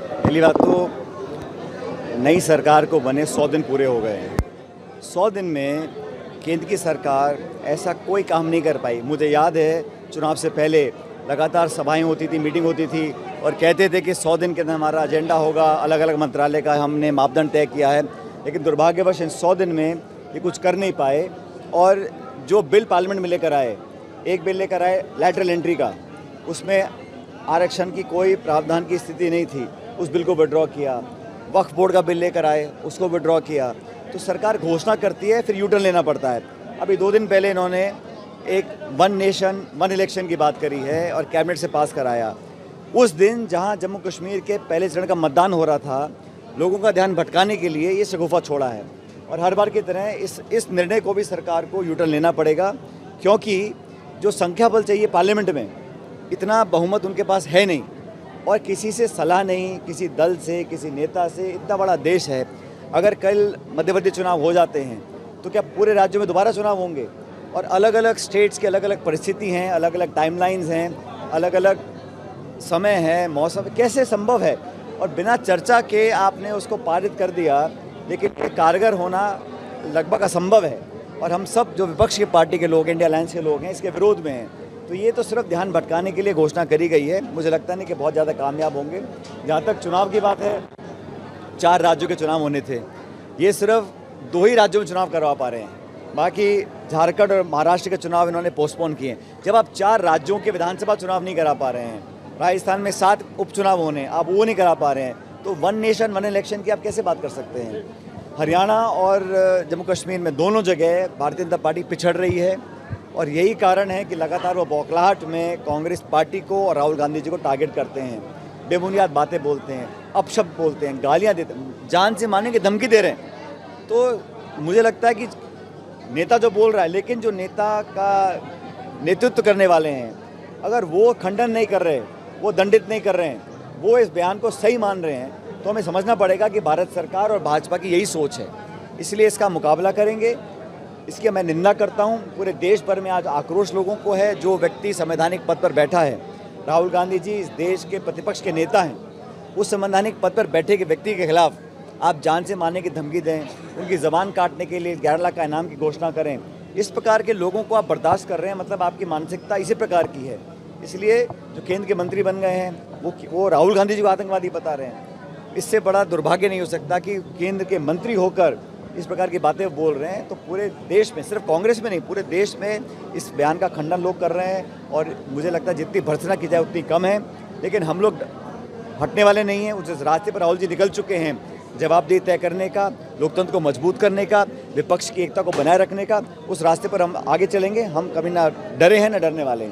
पहली बात तो नई सरकार को बने 100 दिन पूरे हो गए हैं। 100 दिन में केंद्र की सरकार ऐसा कोई काम नहीं कर पाई। मुझे याद है चुनाव से पहले लगातार सभाएं होती थी, मीटिंग होती थी और कहते थे कि 100 दिन के अंदर हमारा एजेंडा होगा, अलग अलग मंत्रालय का हमने मापदंड तय किया है। लेकिन दुर्भाग्यवश इन 100 दिन में ये कुछ कर नहीं पाए। और जो बिल पार्लियामेंट में लेकर आए, एक बिल लेकर आए लैटरल एंट्री का, उसमें आरक्षण की कोई प्रावधान की स्थिति नहीं थी, उस बिल को विड्रॉ किया। वक्फ बोर्ड का बिल लेकर आए, उसको विड्रॉ किया। तो सरकार घोषणा करती है, फिर यूटर्न लेना पड़ता है। अभी 2 दिन पहले इन्होंने एक वन नेशन वन इलेक्शन की बात करी है और कैबिनेट से पास कराया। उस दिन जहां जम्मू कश्मीर के पहले चरण का मतदान हो रहा था, लोगों का ध्यान भटकाने के लिए ये शगुफा छोड़ा है। और हर बार की तरह इस निर्णय को भी सरकार को यूटर्न लेना पड़ेगा, क्योंकि जो संख्या बल चाहिए पार्लियामेंट में, इतना बहुमत उनके पास है नहीं। और किसी से सलाह नहीं, किसी दल से, किसी नेता से। इतना बड़ा देश है, अगर कल मध्यवर्ती चुनाव हो जाते हैं तो क्या पूरे राज्यों में दोबारा चुनाव होंगे? और अलग अलग स्टेट्स की अलग अलग परिस्थिति हैं, अलग अलग टाइमलाइंस हैं, अलग अलग समय है, मौसम, कैसे संभव है? और बिना चर्चा के आपने उसको पारित कर दिया, लेकिन ये कारगर होना लगभग असंभव है। और हम सब जो विपक्ष की पार्टी के लोग, इंडिया अलायंस के लोग हैं, इसके विरोध में हैं। तो ये तो सिर्फ ध्यान भटकाने के लिए घोषणा करी गई है। मुझे लगता नहीं कि बहुत ज़्यादा कामयाब होंगे। जहाँ तक चुनाव की बात है, 4 राज्यों के चुनाव होने थे, ये सिर्फ 2 ही राज्यों में चुनाव करवा पा रहे हैं। बाकी झारखंड और महाराष्ट्र के चुनाव इन्होंने पोस्टपोन किए। जब आप 4 राज्यों के विधानसभा चुनाव नहीं करा पा रहे हैं, राजस्थान में 7 उपचुनाव होने, आप वो नहीं करा पा रहे हैं, तो वन नेशन वन इलेक्शन की आप कैसे बात कर सकते हैं? हरियाणा और जम्मू कश्मीर में दोनों जगह भारतीय जनता पार्टी पिछड़ रही है। और यही कारण है कि लगातार वो बौखलाहट में कांग्रेस पार्टी को और राहुल गांधी जी को टारगेट करते हैं, बेबुनियाद बातें बोलते हैं, अपशब्द बोलते हैं, गालियां देते हैं, जान से मारने की धमकी दे रहे हैं। तो मुझे लगता है कि नेता जो बोल रहा है, लेकिन जो नेता का नेतृत्व करने वाले हैं, अगर वो खंडन नहीं कर रहे, वो दंडित नहीं कर रहे हैं, वो इस बयान को सही मान रहे हैं, तो हमें समझना पड़ेगा कि भारत सरकार और भाजपा की यही सोच है। इसलिए इसका मुकाबला करेंगे। इसकी मैं निंदा करता हूं। पूरे देश भर में आज आक्रोश लोगों को है। जो व्यक्ति संवैधानिक पद पर बैठा है, राहुल गांधी जी इस देश के प्रतिपक्ष के नेता हैं, उस संवैधानिक पद पर बैठे के व्यक्ति के खिलाफ आप जान से मारने की धमकी दें, उनकी ज़बान काटने के लिए 11 लाख का इनाम की घोषणा करें, इस प्रकार के लोगों को आप बर्दाश्त कर रहे हैं, मतलब आपकी मानसिकता इसी प्रकार की है। इसलिए जो केंद्र के मंत्री बन गए हैं, वो राहुल गांधी जी को आतंकवादी बता रहे हैं। इससे बड़ा दुर्भाग्य नहीं हो सकता कि केंद्र के मंत्री होकर इस प्रकार की बातें बोल रहे हैं। तो पूरे देश में, सिर्फ कांग्रेस में नहीं, पूरे देश में इस बयान का खंडन लोग कर रहे हैं। और मुझे लगता है जितनी भर्त्सना की जाए उतनी कम है। लेकिन हम लोग हटने वाले नहीं हैं। उस रास्ते पर राहुल जी निकल चुके हैं, जवाबदेही तय करने का, लोकतंत्र को मजबूत करने का, विपक्ष की एकता को बनाए रखने का। उस रास्ते पर हम आगे चलेंगे। हम कभी ना डरे हैं, ना डरने वाले हैं।